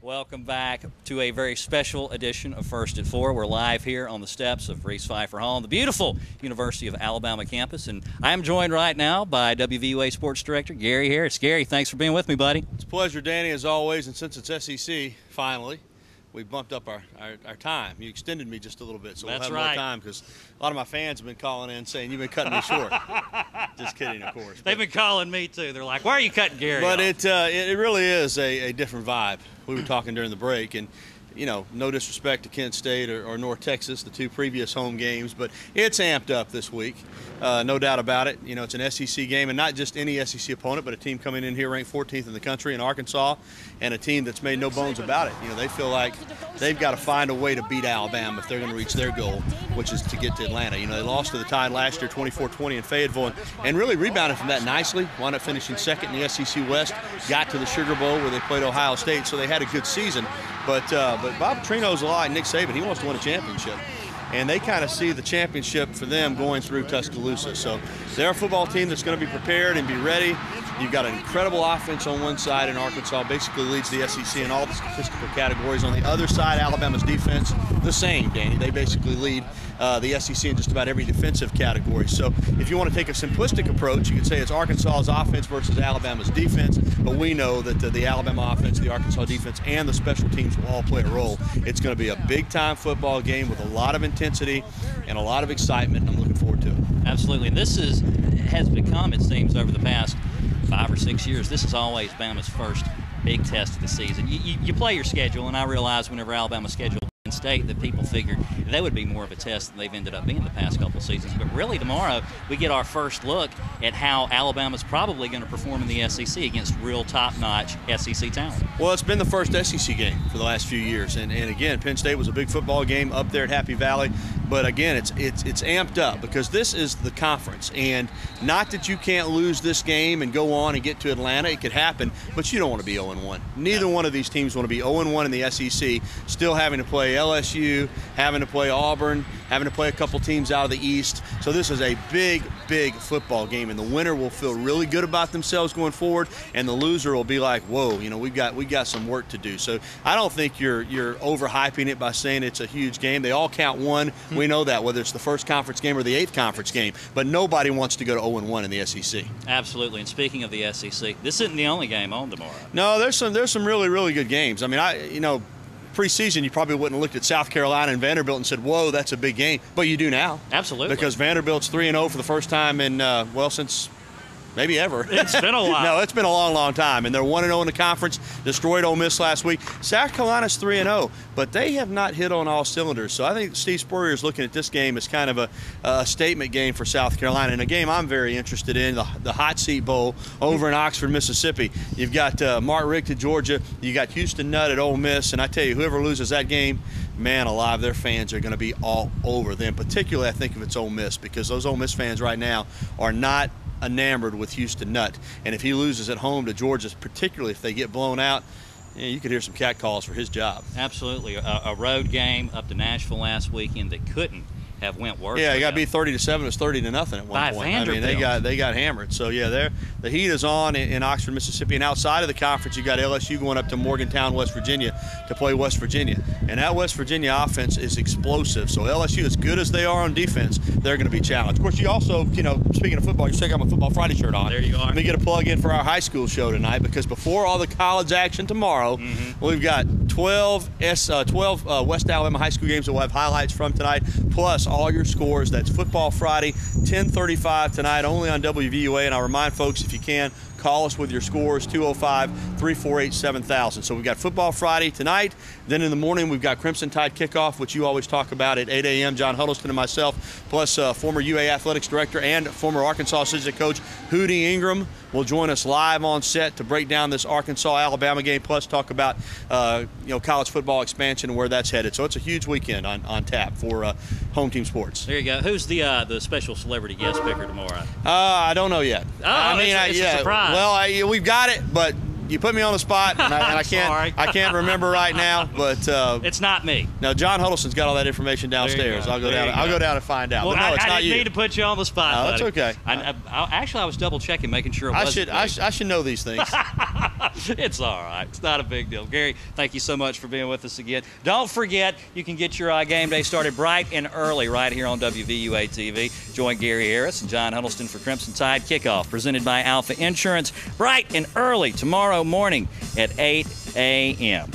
Welcome back to a very special edition of First at 4. We're live here on the steps of Reese Pfeiffer Hall on the beautiful University of Alabama campus. And I'm joined right now by WVUA Sports Director Gary Harris. Gary, thanks for being with me, buddy. It's a pleasure, Danny, as always. And since it's SEC, finally, we bumped up our time. You extended me just a little bit, so we'll have more time because a lot of my fans have been calling in saying you've been cutting me short. Just kidding, of course. They've been calling me, too. They're like, why are you cutting Gary But off? it really is a different vibe. We were talking during the break, and you know, no disrespect to Kent State or North Texas, the two previous home games, but it's amped up this week, no doubt about it. You know, it's an SEC game, and not just any SEC opponent, but a team coming in here ranked 14th in the country in Arkansas, and a team that's made no bones about it. You know, they feel like they've got to find a way to beat Alabama if they're going to reach their goal, which is to get to Atlanta. You know, they lost to the Tide last year, 24-20 in Fayetteville, and really rebounded from that nicely. Wound up finishing second in the SEC West, got to the Sugar Bowl where they played Ohio State, so they had a good season. But Bob Petrino's a lot like Nick Saban. He wants to win a championship. And they kind of see the championship for them going through Tuscaloosa. So they're a football team that's going to be prepared and be ready. You've got an incredible offense on one side in Arkansas, basically leads the SEC in all the statistical categories. On the other side, Alabama's defense, the same, Danny. They basically lead the SEC in just about every defensive category. So if you want to take a simplistic approach, you could say it's Arkansas's offense versus Alabama's defense, but we know that the Alabama offense, the Arkansas defense, and the special teams will all play a role. It's going to be a big-time football game with a lot of intensity and a lot of excitement, and I'm looking forward to it. Absolutely. And this has become, it seems, over the past 5 or 6 years, this is always Bama's first big test of the season. You play your schedule, and I realize whenever Alabama scheduled Penn State that people figured that would be more of a test than they've ended up being the past couple seasons. But really tomorrow we get our first look at how Alabama's probably going to perform in the SEC against real top-notch SEC talent. Well, it's been the first SEC game for the last few years, and again, Penn State was a big football game up there at Happy Valley. But again, it's amped up because this is the conference, and not that you can't lose this game and go on and get to Atlanta. It could happen, but you don't want to be 0-1. Neither one of these teams want to be 0-1 in the SEC, still having to play LSU, having to play Auburn, having to play a couple teams out of the East. So this is a big, big football game, and the winner will feel really good about themselves going forward, and the loser will be like, whoa, you know, we got some work to do. So I don't think you're overhyping it by saying it's a huge game. They all count one. We know that, whether it's the first conference game or the 8th conference game. But nobody wants to go to 0-1 in the SEC. Absolutely. And speaking of the SEC, this isn't the only game on tomorrow. No, there's some really, really good games. I mean, preseason, you probably wouldn't have looked at South Carolina and Vanderbilt and said, whoa, that's a big game. But you do now. Absolutely. Because Vanderbilt's 3-0 for the first time in, well, since maybe ever. It's been a while. No, it's been a long, long time. And they're 1-0 in the conference, destroyed Ole Miss last week. South Carolina's 3-0, but they have not hit on all cylinders. So I think Steve Spurrier is looking at this game as kind of a statement game for South Carolina, and a game I'm very interested in, the Hot Seat Bowl over in Oxford, Mississippi. You've got Mark Richt at Georgia. You got Houston Nutt at Ole Miss, and I tell you, whoever loses that game, man alive, their fans are going to be all over them. Particularly, I think, if it's Ole Miss, because those Ole Miss fans right now are not enamored with Houston Nutt. And if he loses at home to Georgia, particularly if they get blown out, you could hear some catcalls for his job. Absolutely. A road game up to Nashville last weekend that couldn't have went worse. Yeah, it got beat 30-7. It was 30-0 at one point. Vanderbilt. I mean, they got hammered. So yeah, the heat is on in Oxford, Mississippi, and outside of the conference, you got LSU going up to Morgantown, West Virginia, to play West Virginia, and that West Virginia offense is explosive. So LSU, as good as they are on defense, they're going to be challenged. Of course, you also, speaking of football, you still got my Football Friday shirt on. There you are. Let me get a plug in for our high school show tonight, because before all the college action tomorrow, we've got 12 West Alabama high school games that we'll have highlights from tonight, plus all your scores. That's Football Friday, 10:35 tonight, only on WVUA. And I'll remind folks, if you can, call us with your scores, 205-348-7000. So we've got Football Friday tonight. Then in the morning, we've got Crimson Tide Kickoff, which you always talk about at 8 a.m. John Huddleston and myself, plus former UA Athletics Director and former Arkansas Assistant Coach Hootie Ingram will join us live on set to break down this Arkansas-Alabama game, plus talk about college football expansion and where that's headed. So it's a huge weekend on tap for home team sports. There you go. Who's the special celebrity guest picker tomorrow? I don't know yet. Oh, it's a surprise. Well, we've got it, but you put me on the spot, and I can't remember right now. But it's not me. No, John Huddleston's got all that information downstairs. I'll go down and find out. Well, but no, it's not I didn't need to put you on the spot. No, that's okay. I was double checking, making sure it wasn't. I should know these things. It's all right. It's not a big deal. Gary, thank you so much for being with us again. Don't forget, you can get your game day started bright and early right here on WVUA TV. Join Gary Harris and John Huddleston for Crimson Tide Kickoff, presented by Alpha Insurance, bright and early tomorrow morning at 8 a.m.